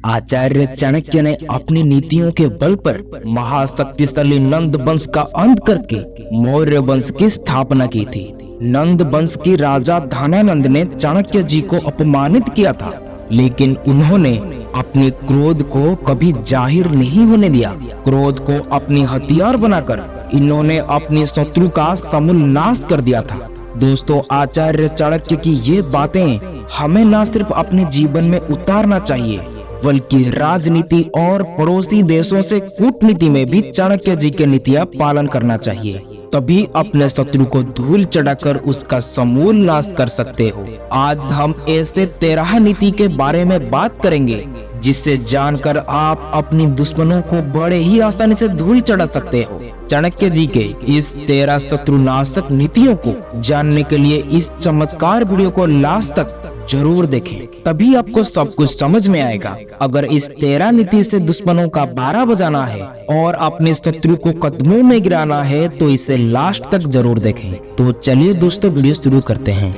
आचार्य चाणक्य ने अपनी नीतियों के बल पर महाशक्तिशाली नंद वंश का अंत करके मौर्य वंश की स्थापना की थी। नंद वंश की राजा धनानंद ने चाणक्य जी को अपमानित किया था, लेकिन उन्होंने अपने क्रोध को कभी जाहिर नहीं होने दिया। क्रोध को अपनी हथियार बनाकर इन्होंने अपने शत्रु का समूल नाश कर दिया था। दोस्तों, आचार्य चाणक्य की ये बातें हमें न सिर्फ अपने जीवन में उतारना चाहिए, बल्कि राजनीति और पड़ोसी देशों से कूटनीति में भी चाणक्य जी के नीतियां पालन करना चाहिए। तभी अपने शत्रु को धूल चढ़ाकर उसका समूल नाश कर सकते हो। आज हम ऐसे 13 नीति के बारे में बात करेंगे जिससे जानकर आप अपनी दुश्मनों को बड़े ही आसानी से धूल चढ़ा सकते हो। चाणक्य जी के इस 13 शत्रुनाशक नीतियों को जानने के लिए इस चमत्कार वीडियो को लास्ट तक जरूर देखें, तभी आपको सब कुछ समझ में आएगा। अगर इस 13 नीति से दुश्मनों का 12 बजाना है और अपने शत्रु को कदमों में गिराना है तो इसे लास्ट तक जरूर देखें। तो चलिए दोस्तों, वीडियो शुरू करते हैं।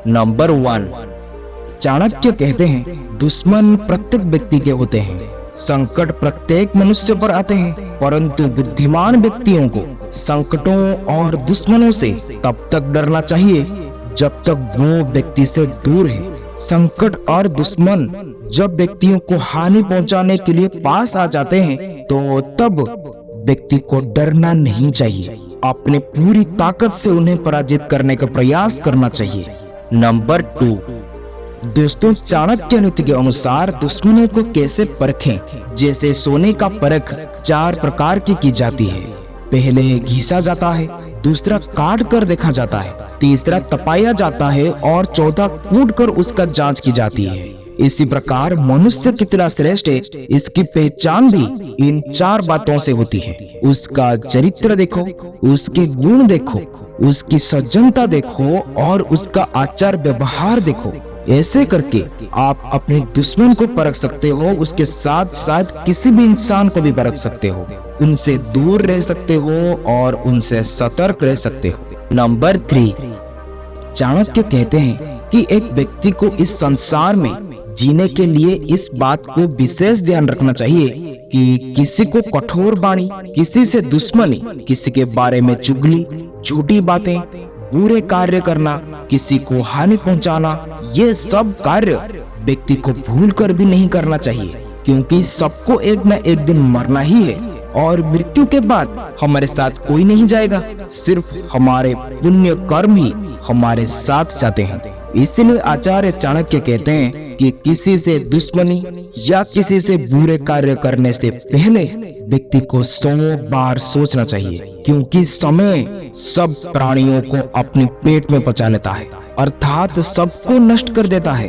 नंबर 1, चाणक्य कहते हैं दुश्मन प्रत्येक व्यक्ति के होते हैं। संकट प्रत्येक मनुष्य पर आते हैं, परंतु बुद्धिमान व्यक्तियों को संकटों और दुश्मनों से तब तक डरना चाहिए जब तक वो व्यक्ति से दूर है। संकट और दुश्मन जब व्यक्तियों को हानि पहुंचाने के लिए पास आ जाते हैं तो तब व्यक्ति को डरना नहीं चाहिए, अपने पूरी ताकत से उन्हें पराजित करने का प्रयास करना चाहिए। नंबर 2, दोस्तों, चाणक्य नीति के अनुसार दुश्मनों को कैसे परखें। जैसे सोने का परख 4 प्रकार की जाती है। पहले घिसा जाता है, दूसरा काट कर देखा जाता है, तीसरा तपाया जाता है और चौथा कूट कर उसका जांच की जाती है। इसी प्रकार मनुष्य कितना श्रेष्ठ है इसकी पहचान भी इन 4 बातों से होती है। उसका चरित्र देखो, उसके गुण देखो, उसकी सज्जनता देखो और उसका आचार व्यवहार देखो। ऐसे करके आप अपने दुश्मन को परख सकते हो, उसके साथ साथ किसी भी इंसान को भी परख सकते हो, उनसे दूर रह सकते हो और उनसे सतर्क रह सकते हो। नंबर 3, चाणक्य कहते हैं कि एक व्यक्ति को इस संसार में जीने के लिए इस बात को विशेष ध्यान रखना चाहिए कि किसी को कठोर वाणी, किसी से दुश्मनी, किसी के बारे में चुगली, झूठी बातें, बुरे कार्य करना, किसी को हानि पहुंचाना, ये सब कार्य व्यक्ति को भूल कर भी नहीं करना चाहिए, क्योंकि सबको एक न एक दिन मरना ही है और मृत्यु के बाद हमारे साथ कोई नहीं जाएगा, सिर्फ हमारे पुण्य कर्म ही हमारे साथ जाते हैं। इसलिए आचार्य चाणक्य कहते हैं कि किसी से दुश्मनी या किसी से बुरे कार्य करने से पहले व्यक्ति को 100 बार सोचना चाहिए, क्योंकि समय सब प्राणियों को अपने पेट में पचा लेता है, अर्थात सबको नष्ट कर देता है।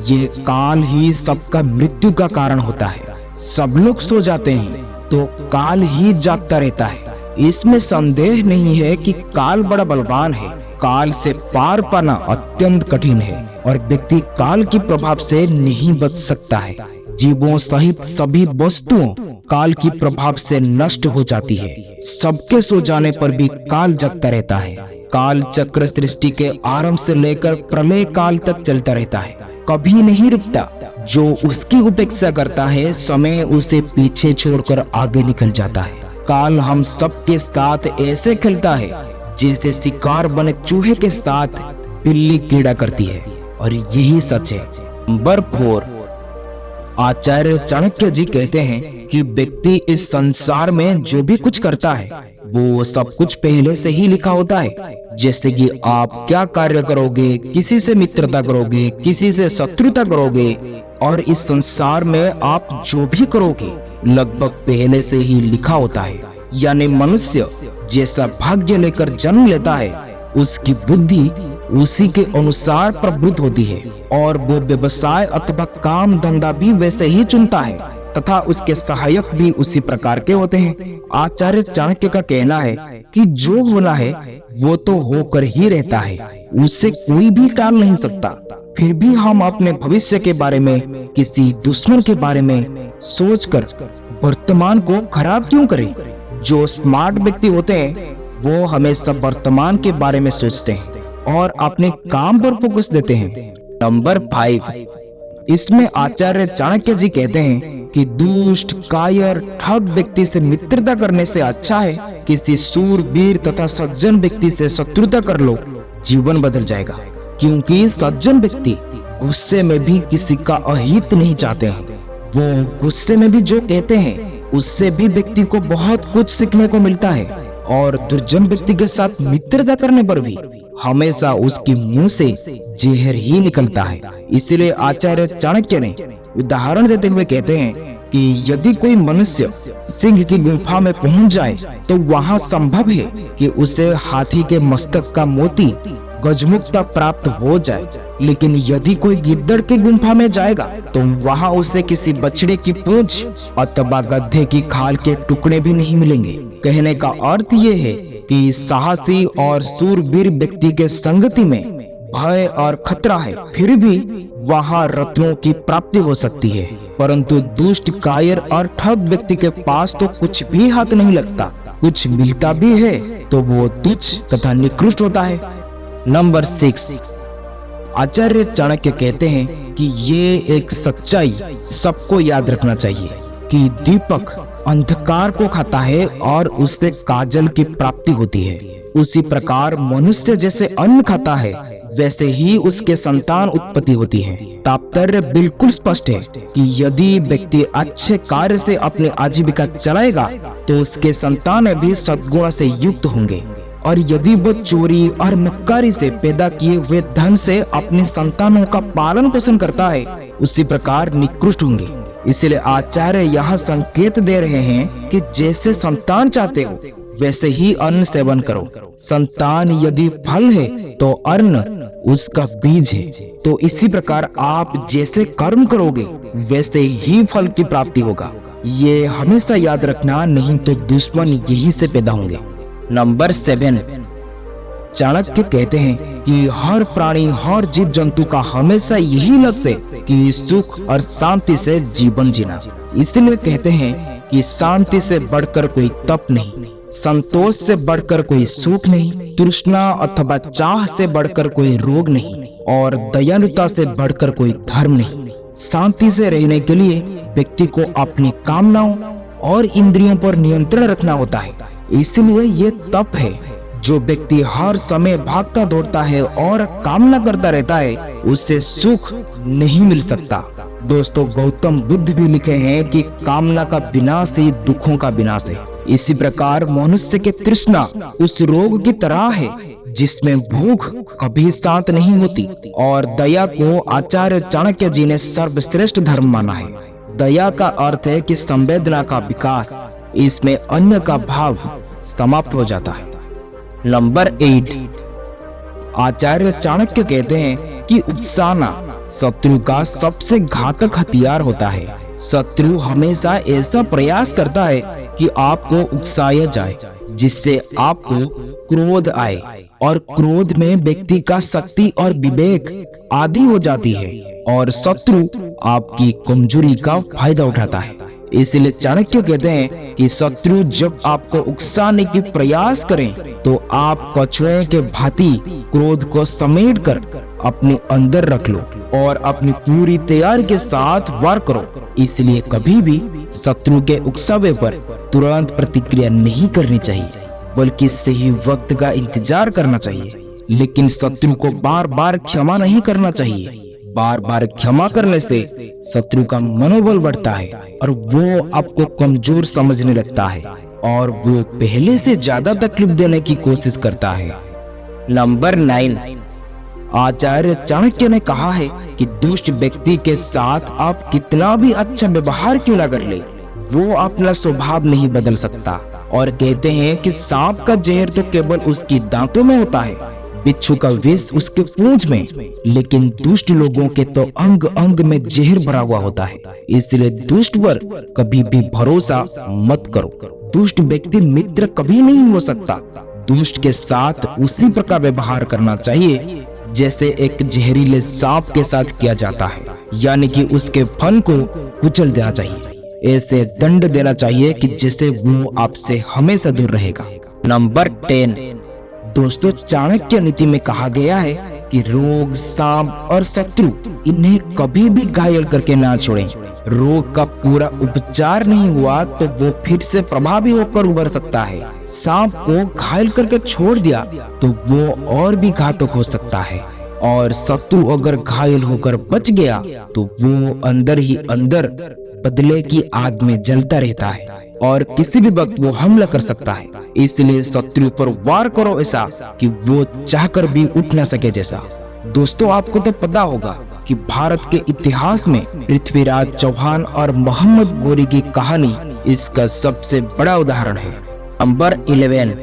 ये काल ही सबका मृत्यु का कारण होता है। सब लोग सो जाते हैं तो काल ही जागता रहता है। इसमें संदेह नहीं है कि काल बड़ा बलवान है। काल से पार पाना अत्यंत कठिन है और व्यक्ति काल के प्रभाव से नहीं बच सकता है। जीवों सहित सभी वस्तुओं काल की प्रभाव से नष्ट हो जाती है। सबके सो जाने पर भी काल जगता रहता है। काल चक्र सृष्टि के आरंभ से लेकर प्रलय काल तक चलता रहता है, कभी नहीं रुकता। जो उसकी उपेक्षा करता है, समय उसे पीछे छोड़कर आगे निकल जाता है। काल हम सबके साथ ऐसे खेलता है जैसे शिकार बने चूहे के साथ बिल्ली कीड़ा करती है, और यही सच है। नंबर 4, आचार्य चाणक्य जी कहते हैं कि व्यक्ति इस संसार में जो भी कुछ करता है वो सब कुछ पहले से ही लिखा होता है। जैसे कि आप क्या कार्य करोगे, किसी से मित्रता करोगे, किसी से शत्रुता करोगे, और इस संसार में आप जो भी करोगे लगभग पहले से ही लिखा होता है। यानी मनुष्य जैसा भाग्य लेकर जन्म लेता है, उसकी बुद्धि उसी के अनुसार प्रवृत्त होती है और वो व्यवसाय अथवा काम धंधा भी वैसे ही चुनता है तथा उसके सहायक भी उसी प्रकार के होते हैं। आचार्य चाणक्य का कहना है कि जो होना है वो तो होकर ही रहता है, उसे कोई भी टाल नहीं सकता। फिर भी हम अपने भविष्य के बारे में, किसी दुश्मन के बारे में सोचकर वर्तमान को खराब क्यों करें। जो स्मार्ट व्यक्ति होते हैं वो हमेशा वर्तमान के बारे में सोचते हैं और अपने काम पर फोकस देते हैं। नंबर 5, इसमें आचार्य चाणक्य जी कहते हैं कि दुष्ट, कायर, ठग व्यक्ति से मित्रता करने से अच्छा है किसी सूरवीर तथा सज्जन व्यक्ति से शत्रुता कर लो, जीवन बदल जाएगा। क्योंकि सज्जन व्यक्ति गुस्से में भी किसी का अहित नहीं चाहते हैं। वो गुस्से में भी जो कहते हैं उससे भी व्यक्ति को बहुत कुछ सीखने को मिलता है, और दुर्जन व्यक्ति के साथ मित्रता करने पर भी हमेशा उसके मुंह से जहर ही निकलता है। इसलिए आचार्य चाणक्य ने उदाहरण देते हुए कहते हैं कि यदि कोई मनुष्य सिंह की गुफा में पहुंच जाए तो वहां संभव है कि उसे हाथी के मस्तक का मोती गजमुक्ता प्राप्त हो जाए, लेकिन यदि कोई गिद्दड़ की गुफा में जाएगा तो वहां उसे किसी बछड़े की पूंछ अथवा गधे की खाल के टुकड़े भी नहीं मिलेंगे। कहने का अर्थ ये है कि साहसी और सूरवीर व्यक्ति के संगति में भय और खतरा है, फिर भी वहां रत्नों की प्राप्ति हो सकती है, परंतु दुष्ट, कायर और ठग व्यक्ति के पास तो कुछ भी हाथ नहीं लगता। कुछ मिलता भी है तो वो तुच्छ तथा निकृष्ट होता है। नंबर 6, आचार्य चाणक्य कहते हैं कि ये एक सच्चाई सबको याद रखना चाहिए कि दीपक अंधकार को खाता है और उससे काजल की प्राप्ति होती है। उसी प्रकार मनुष्य जैसे अन्न खाता है वैसे ही उसके संतान उत्पत्ति होती है। तात्पर्य बिल्कुल स्पष्ट है कि यदि व्यक्ति अच्छे कार्य से अपनी आजीविका चलाएगा तो उसके संतान भी सद्गुण से युक्त होंगे, और यदि वो चोरी और मक्कारी से पैदा किए हुए धन से अपने संतानों का पालन पोषण करता है उसी प्रकार निकृष्ट होंगे। इसलिए आचार्य यहाँ संकेत दे रहे हैं कि जैसे संतान चाहते हो वैसे ही अन्न सेवन करो। संतान यदि फल है तो अन्न उसका बीज है, तो इसी प्रकार आप जैसे कर्म करोगे वैसे ही फल की प्राप्ति होगा। ये हमेशा याद रखना, नहीं तो दुश्मन यही से पैदा होंगे। नंबर 7, चाणक्य कहते हैं कि हर प्राणी, हर जीव जंतु का हमेशा यही लक्ष्य है कि सुख और शांति से जीवन जीना। इसलिए कहते हैं कि शांति से बढ़कर कोई तप नहीं, संतोष से बढ़कर कोई सुख नहीं, तृष्णा अथवा चाह से बढ़कर कोई रोग नहीं, और दयालुता से बढ़कर कोई धर्म नहीं। शांति से रहने के लिए व्यक्ति को अपनी कामनाओं और इंद्रियों पर नियंत्रण रखना होता है। इसलिए ये तप है। जो व्यक्ति हर समय भागता दौड़ता है और कामना करता रहता है उससे सुख नहीं मिल सकता। दोस्तों, गौतम बुद्ध भी लिखे हैं कि कामना का विनाश ही दुखों का विनाश है। इसी प्रकार मनुष्य की तृष्णा उस रोग की तरह है जिसमें भूख कभी शांत नहीं होती, और दया को आचार्य चाणक्य जी ने सर्वश्रेष्ठ धर्म माना है। दया का अर्थ है कि संवेदना का विकास, इसमें अन्य का भाव समाप्त हो जाता है। नंबर 8, आचार्य चाणक्य कहते हैं कि उकसाना शत्रु का सबसे घातक हथियार होता है। शत्रु हमेशा ऐसा प्रयास करता है कि आपको उकसाया जाए जिससे आपको क्रोध आए, और क्रोध में व्यक्ति का शक्ति और विवेक आदि हो जाती है, और शत्रु आपकी कमजोरी का फायदा उठाता है। इसलिए चाणक्य कहते हैं कि शत्रु जब आपको उकसाने की प्रयास करें तो आप कछुए के भांति क्रोध को समेट कर अपने अंदर रख लो और अपनी पूरी तैयारी के साथ वार करो। इसलिए कभी भी शत्रु के उकसावे पर तुरंत प्रतिक्रिया नहीं करनी चाहिए, बल्कि सही वक्त का इंतजार करना चाहिए। लेकिन शत्रु को बार बार क्षमा नहीं करना चाहिए। बार बार क्षमा करने से शत्रु का मनोबल बढ़ता है और वो आपको कमजोर समझने लगता है, और वो पहले से ज्यादा तकलीफ देने की कोशिश करता है। नंबर 9, आचार्य चाणक्य ने कहा है कि दुष्ट व्यक्ति के साथ आप कितना भी अच्छा व्यवहार क्यों ना कर ले, वो अपना स्वभाव नहीं बदल सकता। और कहते हैं कि सांप का जहर तो केवल उसकी दांतों में होता है, बिच्छू का विष उसके पूंछ में, लेकिन दुष्ट लोगों के तो अंग अंग में जहर भरा हुआ होता है। इसलिए दुष्ट पर कभी भी भरोसा मत करो। दुष्ट व्यक्ति मित्र कभी नहीं हो सकता। दुष्ट के साथ उसी प्रकार व्यवहार करना चाहिए जैसे एक जहरीले सांप के साथ किया जाता है, यानी कि उसके फन को कुचल देना चाहिए। ऐसे दंड देना चाहिए कि जिससे वो आपसे हमेशा दूर रहेगा। नंबर 10, दोस्तों, चाणक्य नीति में कहा गया है कि रोग, सांप और शत्रु इन्हें कभी भी घायल करके ना छोड़ें। रोग का पूरा उपचार नहीं हुआ तो वो फिर से प्रभावी होकर उभर सकता है। सांप को घायल करके छोड़ दिया तो वो और भी घातक हो सकता है, और शत्रु अगर घायल होकर बच गया तो वो अंदर ही अंदर बदले की आग में जलता रहता है और किसी भी वक्त वो हमला कर सकता है। इसलिए शत्रु पर वार करो ऐसा कि वो चाहकर भी उठ न सके जैसा। दोस्तों, आपको तो पता होगा कि भारत के इतिहास में पृथ्वीराज चौहान और मोहम्मद गौरी की कहानी इसका सबसे बड़ा उदाहरण है। नंबर 11।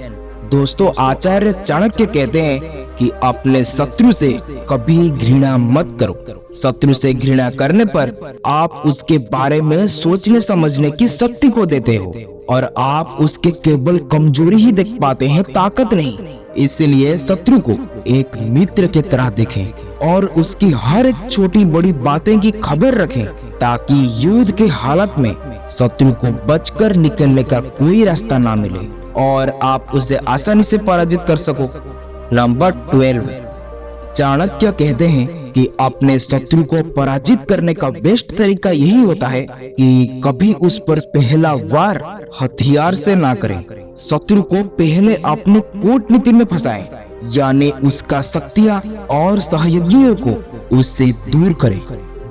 दोस्तों, आचार्य चाणक्य कहते हैं कि अपने शत्रु से कभी घृणा मत करो। शत्रु से घृणा करने पर आप उसके बारे में सोचने समझने की शक्ति खो देते हो और आप उसके केवल कमजोरी ही देख पाते हैं, ताकत नहीं। इसलिए शत्रु को एक मित्र की तरह देखें और उसकी हर एक छोटी बड़ी बातें की खबर रखें, ताकि युद्ध के हालत में शत्रु को बचकर निकलने का कोई रास्ता ना मिले और आप उसे आसानी से पराजित कर सको। नंबर 12। चाणक्य कहते हैं कि अपने शत्रु को पराजित करने का बेस्ट तरीका यही होता है कि कभी उस पर पहला वार हथियार से ना करें। शत्रु को पहले अपनी कूटनीति में फंसाएं, यानी उसका शक्तियां और सहयोगियों को उससे दूर करें।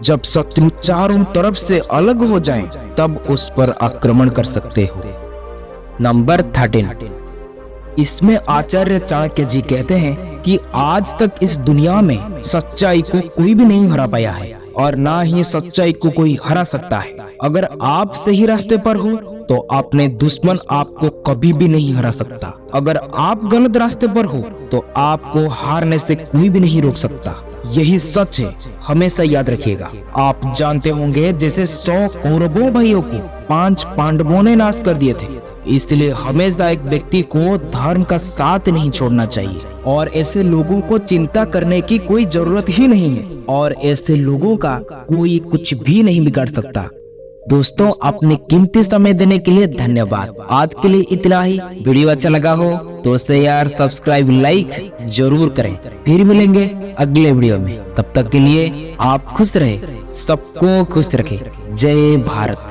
जब शत्रु चारों तरफ से अलग हो जाएं, तब उस पर आक्रमण कर सकते हो। नंबर 13। इसमें आचार्य चाणक्य जी कहते हैं कि आज तक इस दुनिया में सच्चाई को कोई भी नहीं हरा पाया है और ना ही सच्चाई को कोई हरा सकता है। अगर आप सही रास्ते पर हो तो अपने दुश्मन आपको कभी भी नहीं हरा सकता। अगर आप गलत रास्ते पर हो तो आपको हारने से कोई भी नहीं रोक सकता। यही सच है, हमेशा याद रखिएगा। आप जानते होंगे जैसे 100 कौरवों भाइयों को 5 पांडवों ने नाश कर दिए थे। इसलिए हमेशा एक व्यक्ति को धर्म का साथ नहीं छोड़ना चाहिए और ऐसे लोगों को चिंता करने की कोई जरूरत ही नहीं है और ऐसे लोगों का कोई कुछ भी नहीं बिगाड़ सकता। दोस्तों, अपने कीमती समय देने के लिए धन्यवाद। आज के लिए इतना ही। वीडियो अच्छा लगा हो तो शेयर, सब्सक्राइब, लाइक जरूर करें। फिर मिलेंगे अगले वीडियो में। तब तक के लिए आप खुश रहे, सबको खुश रखें। जय भारत।